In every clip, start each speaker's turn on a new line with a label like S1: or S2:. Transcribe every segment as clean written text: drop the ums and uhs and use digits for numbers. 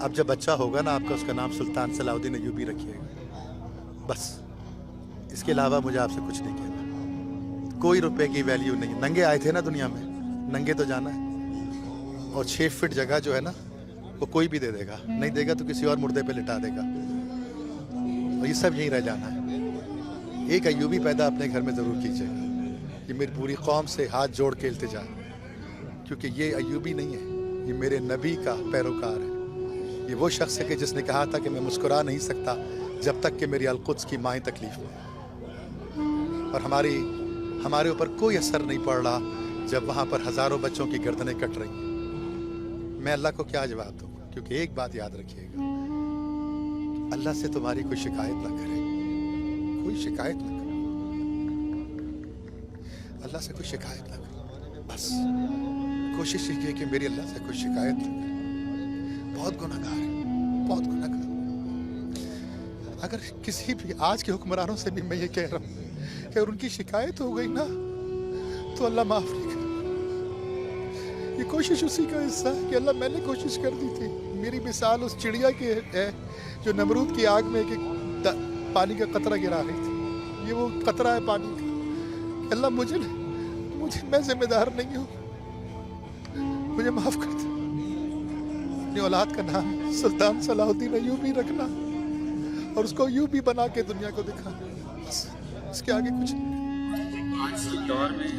S1: अब जब बच्चा होगा ना आपका, उसका नाम सुल्तान सलाउद्दीन अय्यूबी रखिएगा, बस। इसके अलावा मुझे आपसे कुछ नहीं कहना। कोई रुपए की वैल्यू नहीं। नंगे आए थे ना दुनिया में, नंगे तो जाना है। और 6 फीट जगह जो है ना, वो कोई भी दे देगा, नहीं देगा तो किसी और मुर्दे पे लिटा देगा। और ये सब यहीं रह जाना है। एक अय्यूबी पैदा अपने घर में ज़रूर कीजिएगा। ये मेरी पूरी कौम से हाथ जोड़ के इल्तिजा, क्योंकि ये अय्यूबी नहीं है, ये मेरे नबी का पैरोकार है। ये वो शख्स है कि जिसने कहा था कि मैं मुस्कुरा नहीं सकता जब तक कि मेरी अलकुद्स की माएँ तकलीफ में। और हमारे ऊपर कोई असर नहीं पड़ रहा जब वहाँ पर हज़ारों बच्चों की गर्दनें कट रही हैं। मैं अल्लाह को क्या जवाब दूँ? क्योंकि एक बात याद रखिएगा, अल्लाह से तुम्हारी कोई शिकायत ना करे, कोई शिकायत ना करे, अल्लाह से कोई शिकायत ना करे। बस कोशिश कीजिए कि मेरी अल्लाह से कोई शिकायत ना करे। बहुत गुनाहगार है, बहुत गुनाहगार। अगर किसी भी आज के हुक्मरानों से भी मैं ये कह रहा हूँ कि अगर उनकी शिकायत हो गई ना तो अल्लाह माफ नहीं करे। ये कोशिश उसी का हिस्सा है कि अल्लाह मैंने कोशिश कर दी थी। मेरी मिसाल उस चिड़िया की है जो नमरूद की आग में पानी का कतरा गिरा रही थी। ये वो कतरा है पानी का। अल्लाह मुझे मैं जिम्मेदार नहीं हूँ, मुझे माफ कर दे। अपनी औलाद का नाम सुल्तान सलाउद्दीन अय्यूबी रखना और उसको अय्यूबी बना के दुनिया को दिखाना, बस। इसके आगे कुछ नहीं।
S2: आज के दौर में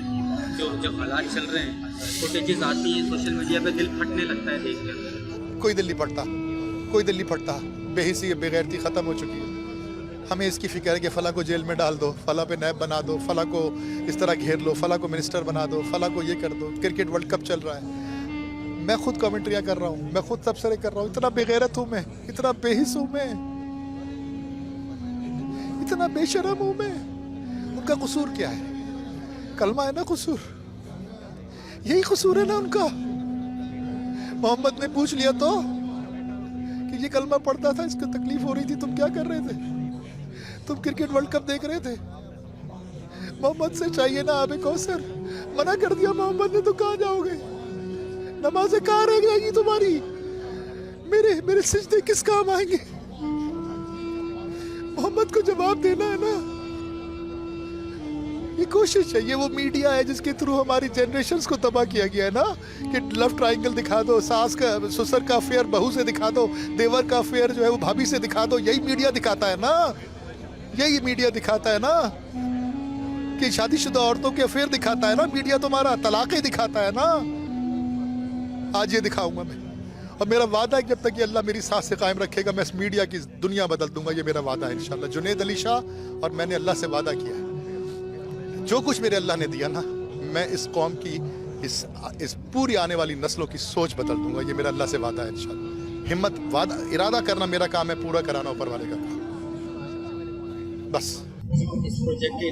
S2: जो हालात चल रहे हैं, फुटेजेस आती हैं सोशल मीडिया पे, दिल फटने लगता है देख कर।
S1: कोई दिल नहीं फटता, कोई दिल नहीं फटता। बेहिसी बेगैरती ख़त्म हो चुकी है। हमें इसकी फिक्र है कि फ़ला को जेल में डाल दो, फ़ला पे नैब बना दो, फ़ला को इस तरह घेर लो, फ़ला को मिनिस्टर बना दो, फ़ला को ये कर दो। क्रिकेट वर्ल्ड कप चल रहा है, मैं खुद कमेंट्रियाँ कर रहा हूँ, मैं खुद तबसरे कर रहा हूँ। इतना बेगैरत हूँ मैं, इतना बेहिस हूँ मैं, इतना बेशरम हूँ मैं। उनका कसूर क्या है? कलमा है ना कसूर, यही कसूर है ना उनका। मोहम्मद ने पूछ लिया तो कि ये कलमा पढ़ता था, इसको तकलीफ हो रही थी, तुम क्या कर रहे थे? तुम क्रिकेट वर्ल्ड कप देख रहे थे। मोहम्मद से चाहिए ना आबे कौसर, मना कर दिया मोहम्मद ने, तो कहाँ जाओगे? नमाज़ें कहाँ रह जाएगी तुम्हारी? मेरे सिजदे किस काम आएंगे? मोहम्मद को जवाब देना है ना। ये कोशिश है, ये वो मीडिया है जिसके थ्रू हमारी जनरेशन्स को तबाह किया गया है ना, कि लव ट्रायंगल दिखा दो, सास का ससुर का अफेयर बहू से दिखा दो, देवर का अफेयर जो है वो भाभी से दिखा दो। यही मीडिया दिखाता है ना, यही मीडिया दिखाता है ना कि शादीशुदा औरतों के अफेयर दिखाता है ना मीडिया। तुम्हारा तलाक़ें दिखाता है ना। आज ये दिखाऊंगा मैं, और मेरा वादा है कि जब तक ये अल्लाह मेरी सांस से कायम रखेगा मैं इस मीडिया की दुनिया बदल दूंगा। ये मेरा वादा है इंशाल्लाह। जुनैद अली शाह और मैंने अल्लाह से वादा किया है, जो कुछ मेरे अल्लाह ने दिया ना, मैं इस कौम की इस पूरी आने वाली नस्लों की सोच बदल दूंगा। ये मेरा अल्लाह से वादा है इंशाल्लाह। हिम्मत, वादा, इरादा करना मेरा काम है, पूरा कराना ऊपर वाले का काम, बस।
S2: इस प्रोजेक्ट के